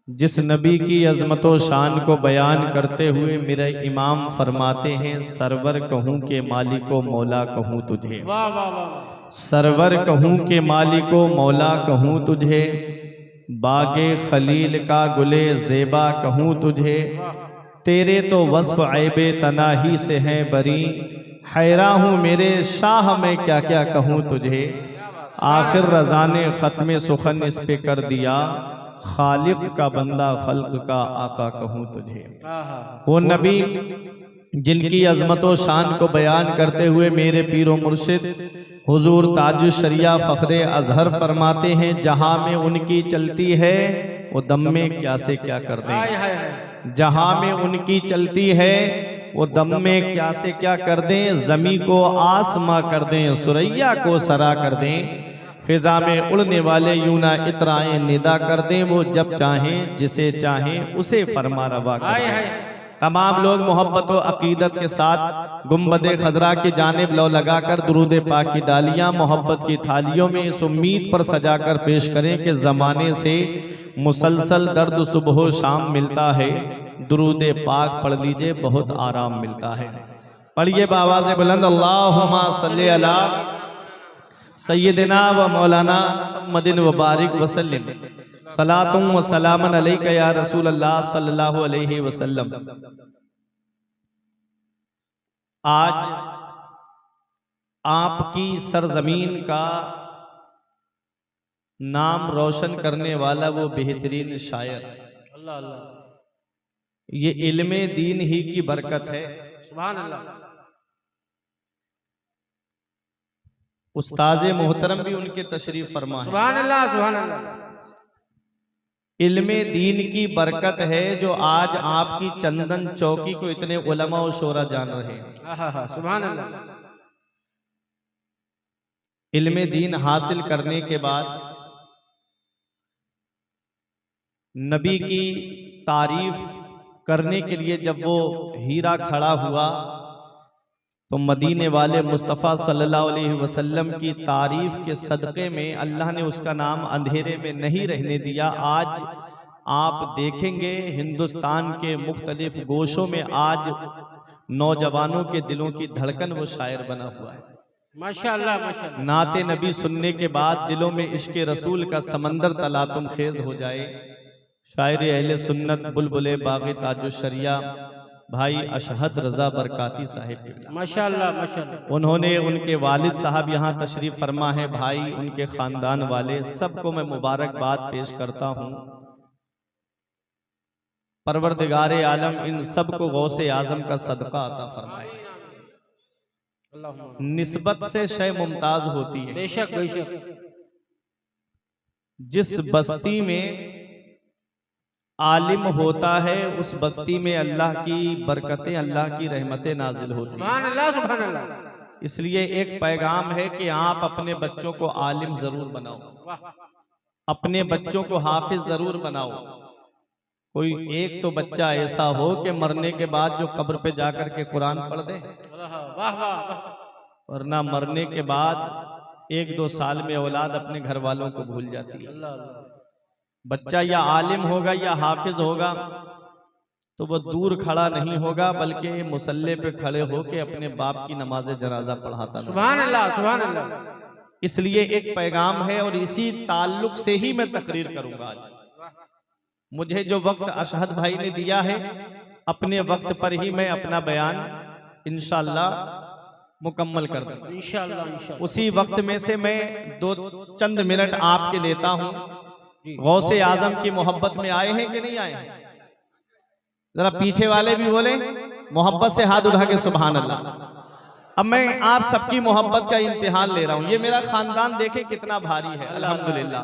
जिस नबी की अज़मत व शान को बयान करते हुए मेरे इमाम फरमाते हैं, सरवर कहूँ के मालिको मौला कहूँ तुझे। वाह वाह वाह। सरवर कहूँ के मालिको मौला कहूँ तुझे, बागे खलील का गुले ज़ेबा कहूँ तुझे। तेरे तो वस्फ ऐबे तनाही से हैं बरी, हैरा हूँ मेरे शाह मैं क्या क्या कहूँ तुझे। आखिर रज़ा ने ख़त्म सुखन इस पे कर दिया, खालिक का बंदा खल्क का आका कहूँ तुझे। वो नबी जिनकी अज़मत व शान को बयान करते हुए मेरे पीरो मुर्शिद हुजूर ताजुश शरिया फ़ख्रे अजहर फरमाते हैं, जहाँ में उनकी चलती है वो दम में क्या से क्या कर दें। जहाँ में उनकी चलती है वो दम में क्या से क्या कर दें। ज़मी को आसमां कर दें, सुरैया को सरा कर दें। फिजा में उड़ने वाले यूना इतराएं निदा कर दें। वो जब चाहें जिसे चाहें उसे फरमा रवा कर दें। तमाम लोग मोहब्बत व अकीदत के साथ गुम्बद खजरा की जानिब लो लगाकर दुरूद पाक की डालियाँ मोहब्बत की थालियों में इस उम्मीद पर सजाकर पेश करें कि ज़माने से मुसलसल दर्द सुबह शाम मिलता है। दुरूद पाक पढ़ लीजिए, बहुत आराम मिलता है। पढ़िए बावाज़ बुलंद, अल्लाहुम्मा सल्ली अला सय्यदिना व मौलाना मुहम्मदिन व बारिक वसल्लिम सलातुम व सलामन अलैका या रसूल अल्लाह सल्लल्लाहु अलैहि वसल्लम। आज आपकी सरजमीन का नाम रोशन करने वाला वो बेहतरीन शायर, अल्लाह अल्लाह, ये इल्मे दीन ही की बरकत है। सुभान अल्लाह। उस्ताज़े मोहतरम भी उनके तशरीफ फरमा है। सुभान अल्लाह सुभान अल्लाह। इल्मे दीन की बरकत है जो आज आपकी चंदन चौकी को इतने उलमा और शोरा जान रहे हैं। सुभान अल्लाह। इल्मे दीन हासिल करने के बाद नबी की तारीफ करने के लिए जब वो हीरा खड़ा हुआ तो मदीने वाले मुस्तफ़ा सल्लल्लाहु अलैहि वसल्लम की तारीफ के सदक़े में अल्लाह ने उसका नाम अंधेरे में नहीं रहने दिया। आज आप देखेंगे हिंदुस्तान के मुख्तलिफ गोशों में आज नौजवानों के दिलों की धड़कन वो शायर बना हुआ है। माशाअल्लाह माशाअल्लाह। नाते नबी सुनने के बाद दिलों में इश्क़ रसूल का समंदर तलातुम खेज हो जाए। शायर अहले सुन्नत बुलबुले बाग़े ताजुश शरिया भाई अशहद रज़ा बरकाती साहिब माशाअल्लाह माशाअल्लाह, उन्होंने, उनके वालिद साहब यहाँ तशरीफ़ फरमा है, भाई उनके ख़ानदान वाले सबको मैं मुबारकबाद पेश करता हूँ। परवरदिगारे आलम इन सब को गौसे आज़म का सदका अता फरमाए। निस्बत से शय मुमताज़ होती है। बेशक बेशक। जिस बस्ती में आलिम होता है उस बस्ती में अल्लाह की बरकतें, अल्लाह की रहमतें नाजिल होती हैं। सुभान अल्लाह सुभान अल्लाह। इसलिए एक पैगाम है कि आप अपने बच्चों को आलिम जरूर बनाओ, अपने बच्चों को हाफिज जरूर बनाओ। कोई एक तो बच्चा ऐसा हो कि मरने के बाद जो कब्र पे जाकर के कुरान पढ़ दे, वाह वाह। वरना मरने के बाद 1-2 साल में औलाद अपने घर वालों को भूल जाती है। बच्चा या आलिम होगा या हाफिज होगा तो वो दूर खड़ा नहीं होगा, बल्कि मुसल्ले पे खड़े होके अपने बाप की नमाज जनाजा पढ़ाता। सुभान अल्लाह सुभान अल्लाह। इसलिए एक पैगाम है और इसी ताल्लुक से ही मैं तकरीर करूंगा। आज मुझे जो वक्त अशहद भाई ने दिया है, अपने वक्त पर ही मैं अपना बयान इंशाअल्लाह मुकम्मल कर दूंगा। इंशाअल्लाह। उसी वक्त में से मैं चंद मिनट आपके लेता हूं। गौसे आजम की मोहब्बत में आए हैं कि नहीं आए हैं? जरा पीछे वाले भी बोले मोहब्बत से हाथ उठा के सुभान अल्लाह। अब मैं आप सबकी मोहब्बत का इम्तिहान ले रहा हूं। ये मेरा खानदान देखे कितना भारी है अल्हम्दुलिल्लाह,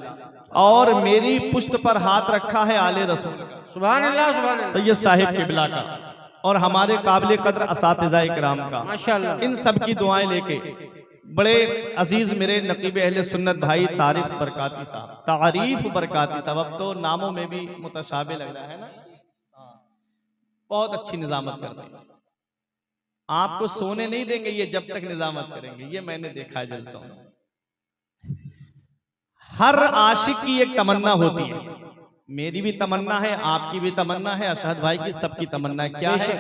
और मेरी पुश्त पर हाथ रखा है आले रसूल का, सुभान अल्लाह सुभान अल्लाह, सैयद साहिब किबला का, और हमारे काबिल कद्र असातिज़ा इकराम का, माशाअल्लाह। इन सब की दुआएं लेके बड़े अजीज मेरे नकीब अहले सुन्नत भाई तारीफ बरकाती साहब, तारीफ बरकाती साहब, अब तो नामों में भी मुतशाबे लग रहा है ना। बहुत अच्छी निजामत करते हैं, आपको सोने नहीं देंगे ये जब तक निजामत करेंगे। ये मैंने देखा है जलसों में। हर आशिक की एक तमन्ना होती है मेरी भी तमन्ना है, आपकी भी तमन्ना है, अशहद भाई की, सबकी तमन्ना है। क्या है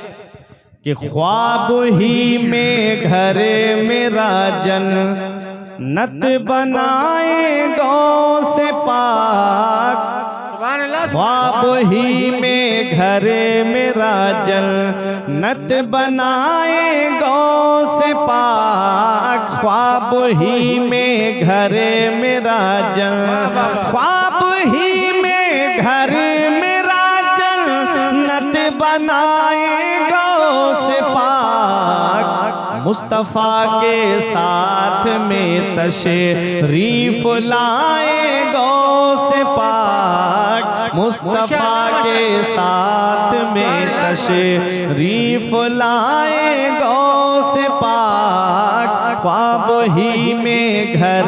कि ख्वाब ही में घर मेरा जन्नत बनाए गौ से पाक। सुभान अल्लाह। ख्वाब ही में घर मेरा जन्नत बनाए गौ से पाक। ख्वाब ही में घर मेरा ख्वाब ही में घर मेरा जन्नत बनाए गौ से पाक। मुस्तफ़ा के साथ में तशरीफ लाए गौ से पाक। मुस्तफ़ा के साथ में तशरीफ लाए गौ से पाक। ख्वाब ही में घर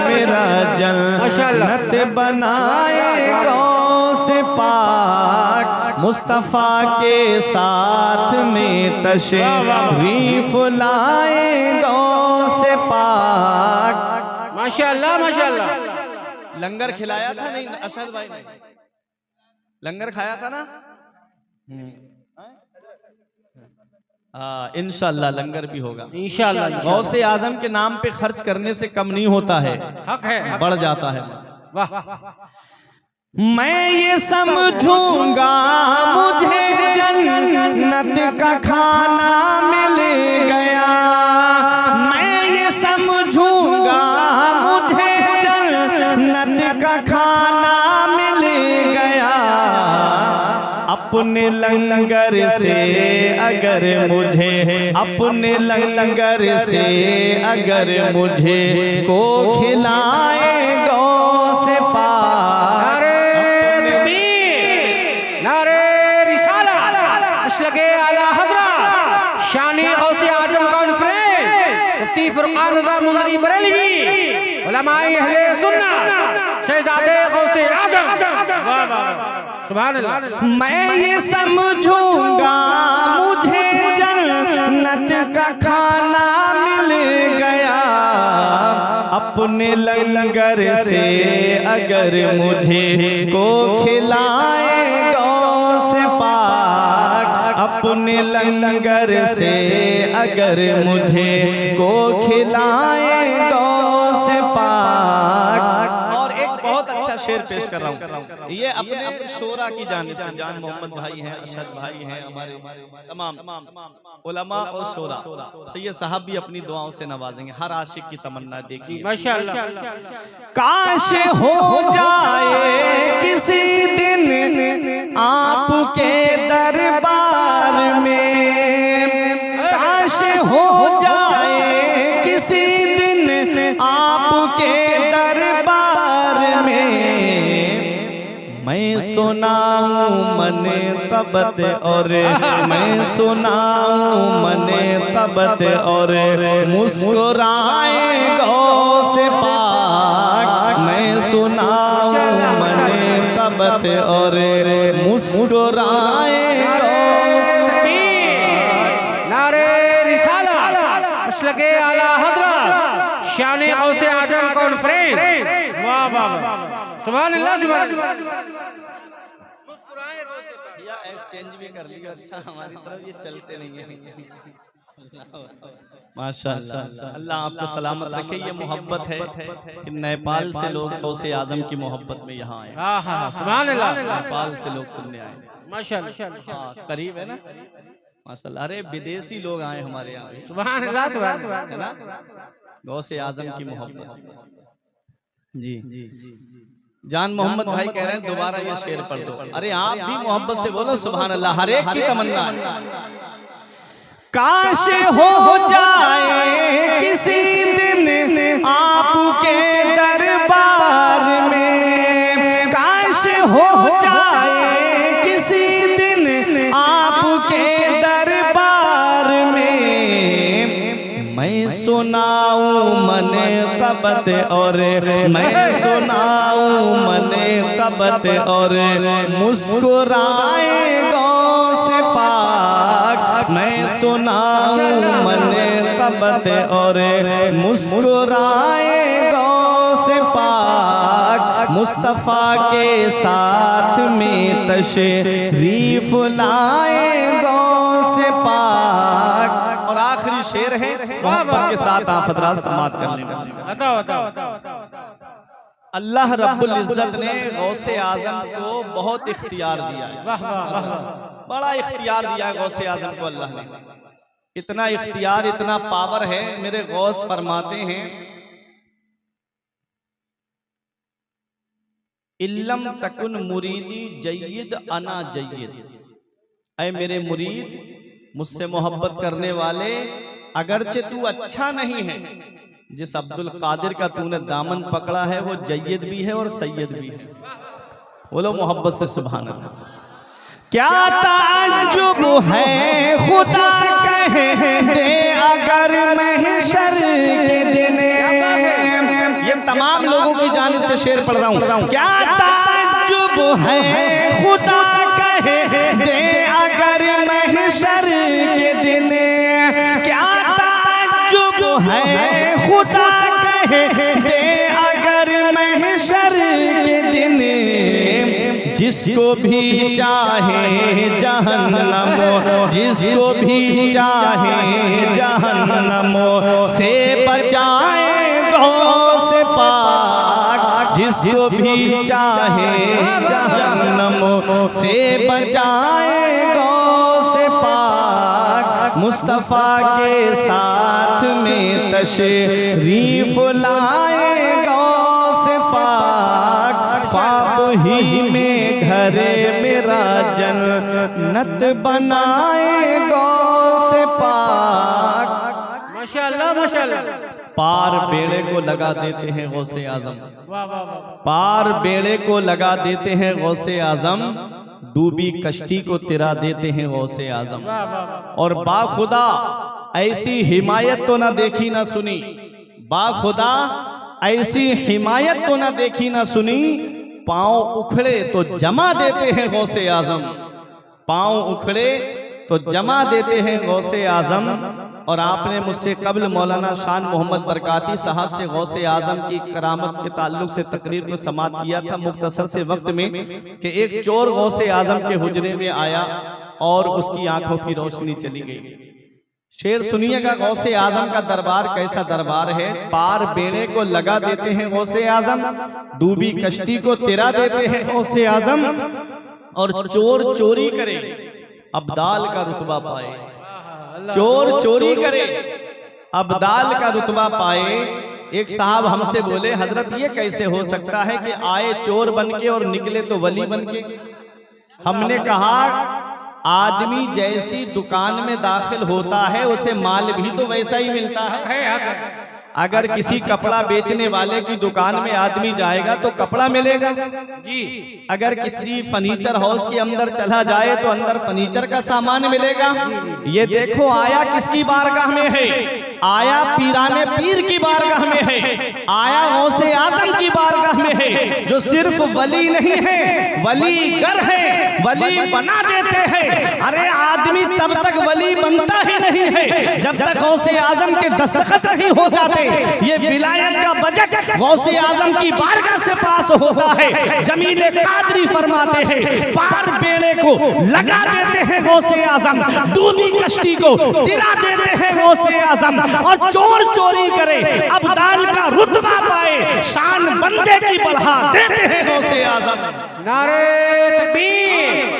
मेरा जन्नत बनाए गौ से पाक। मुस्तफ़ा के साथ में तशरीफ लाए गौ से पाक। माशाअल्लाह माशाअल्लाह। लंगर खिलाया था नहीं अशहद भाई ने? लंगर खाया था ना? हाँ, इंशाअल्लाह लंगर भी होगा इंशाअल्लाह। गौसे आजम के नाम पे खर्च करने से कम नहीं होता है, हक है, बढ़ जाता है। वाह। मैं ये समझूंगा मुझे जन्नत का खाना मिल गया। मैं ये समझूंगा मुझे जन्नत का खाना मिल गया। अपने लंगर से अगर मुझे, अपने लंगर से अगर मुझे को खिलाए गौ से पाक। लगे आला हज़रत शानी गौसे आजम कॉन्फ्रेंस मुफ्ती फुरकान रज़ा मुंज़री बरेलवी उलमाए अहले सुन्नत शहजादे गौसे आजम। वाह वाह सुभान अल्लाह। मैं ये समझूंगा मुझे जन्नत का खाना मिल गया। अपने लंगर से अगर मुझे को खिलाए गौ से पाक। अपने लंगर से अगर मुझे को खिलाए गौ से पाक। और एक बहुत अच्छा शेर पेश कर रहा हूँ, ये अपने शोरा की जानिब से, जान मोहम्मद भाई हैं, अशहद भाई हैं, हमारे तमाम उलमा और शोरा सैयद साहब भी अपनी दुआओं से नवाजेंगे। हर आशिक की तमन्ना देखिए माशाअल्लाह। काश हो जाए किसी दिन आपके दरबार में। काश हो जाए किसी दिन आपके दरबार में। मैं सुनाऊं मने तबत और मैं सुनाऊं मने तबत और मुस्कुराए गौ से पाक। मैं सुनाऊं मने तबत और मुस्कुराए गौ से पाक। नारे रिसालत लगे आला हज़रत शानी गौसे आजम कॉन्फ्रेंस। वाह वाह सुभान अल्लाह सुभान अल्लाह। या एक्सचेंज भी कर लिया। अच्छा हमारी तरफ ये चलते नहीं है। माशाअल्लाह, अल्लाह आपको सलामत रखे। ये मोहब्बत है कि नेपाल से लोग गौसे आजम की मोहब्बत में यहाँ आए। हाँ हाँ सुभान अल्लाह। नेपाल से लोग सुनने आए माशाअल्लाह। हाँ, करीब है ना माशाअल्लाह। अरे विदेशी लोग आए हमारे यहाँ। सुभान अल्लाह सुभान अल्लाह है ना गौसे आजम की मोहब्बत। जी जान मोहम्मद भाई कह रहे हैं दोबारा ये शेर पढ़ दो। अरे आप भी मोहब्बत से बोलो सुभान अल्लाह। हर एक की तमन्ना। काश हो जाए किसी दिन आपके दरबार में। काश हो जाए किसी दिन आपके दरबार में। मैं सुनाऊं मने तबत और मैं सुनाऊं मने तबत और मुस्कुराए गौ से पाक। मैं सुनाऊं मने तबत और मुस्कुराए गौ से पाक। मुस्तफ़ा के साथ में तशरीफ लाए गौसे पाक। और आखिरी शेर है, मोहब्बत के साथ आप हज़रात समाअत कर लेंगे। अल्लाह रब्बुल इज़्ज़त ने गौसे आज़म को बहुत इख्तियार दिया है, बड़ा इख्तियार दिया है गौसे आज़म को अल्लाह ने। इतना इख्तियार, इतना पावर है। मेरे गौस फरमाते हैं, इल्लम तकुन मुरीदी जय्यद अना जय्यद। ऐ मेरे मुरीद, मुझसे मोहब्बत करने वाले, अगरचे तू अच्छा नहीं है, जिस अब्दुल कादिर का तूने दामन पकड़ा है वो जय्यद भी है और सैयद भी है। बोलो मोहब्बत से सुभान अल्लाह। क्या ताज्जुब है खुदा कह दे अगर महशर के दिन। ये तमाम लोगों की जानिब से शेर पढ़ रहा हूं। क्या ताज्जुब है खुदा कह दे अगर महशर के दिन। क्या ताज्जुब है खुदा कह दे अगर महशर के दिन। जिसको भी चाहे जहन्नम, जिसको भी चाहे जहन्नम से बचाए गौसे पाक। जिसको भी चाहे जहन्नम से बचाए गौसे पाक। मुस्तफ़ा के साथ में तशरीफ लाए गौसे पाक। ख्वाब ही में घरे मेरा जन्नत बनाए गौसे पाक। माशाअल्लाह माशाअल्लाह। पार बेड़े को लगा देते हैं गौसे आज़म, पार बेड़े को लगा देते हैं गौसे आज़म। डूबी कश्ती को तिरा देते हैं गौसे आज़म। और बाखुदा ऐसी हिमायत तो ना देखी ना सुनी, बाखुदा ऐसी हिमायत तो ना देखी ना सुनी। पाँव उखड़े तो जमा देते हैं गौसे आज़म, पाँव उखड़े तो जमा देते हैं गौसे आज़म। और आपने मुझसे कबल मौलाना शान मोहम्मद बरकाती साहब से गौसे आज़म की करामत के ताल्लुक से तकरीर को समाअत किया था मुख्तसर से वक्त में, कि एक चोर गौसे आज़म के हुजरे में आया और उसकी आंखों की रोशनी चली गई। शेर सुनिएगा, गौसे आज़म का दरबार कैसा दरबार है। पार बेड़े को लगा देते हैं गौसे आज़म, डूबी कश्ती को तिरा देते हैं गौसे आज़म। और चोर चोरी करे अब्दाल का रुतबा पाए, चोर चोरी करे अब्दाल का रुतबा पाए। एक साहब हमसे बोले, हजरत ये कैसे हो सकता है कि आए चोर बनके और निकले तो वली बनके। हमने कहा, आदमी जैसी दुकान में दाखिल होता है उसे माल भी तो वैसा ही मिलता है। अगर किसी कपड़ा बेचने वाले की दुकान में आदमी जाएगा तो कपड़ा मिलेगा जी। अगर किसी फर्नीचर हाउस के अंदर चला जाए तो अंदर फर्नीचर का सामान मिलेगा। ये देखो आया किसकी बारगाह में है, आया पीराने पीर की बारगाह में है, आया गौसे आज़म की बारगाह में है, जो सिर्फ वली नहीं है वली गर है, वली बना देते हैं। अरे आदमी तब तक वली बनता ही नहीं है जब तक गौसे आज़म के दस्तखत नहीं हो जाते। ये विलायत का बजट गौसे आज़म की बारगाह से पास होता है। जमीले कादरी फरमाते हैं, पार बेड़े को लगा देते हैं गौसे आज़म, डूबी कश्ती को तिरा देते हैं गौसे आज़म। और चोर चोरी करे अब्दाल का रुतबा पाए, शान बंदे की बढ़ा देते हैं गौसे आज़म। नारे तकबीर,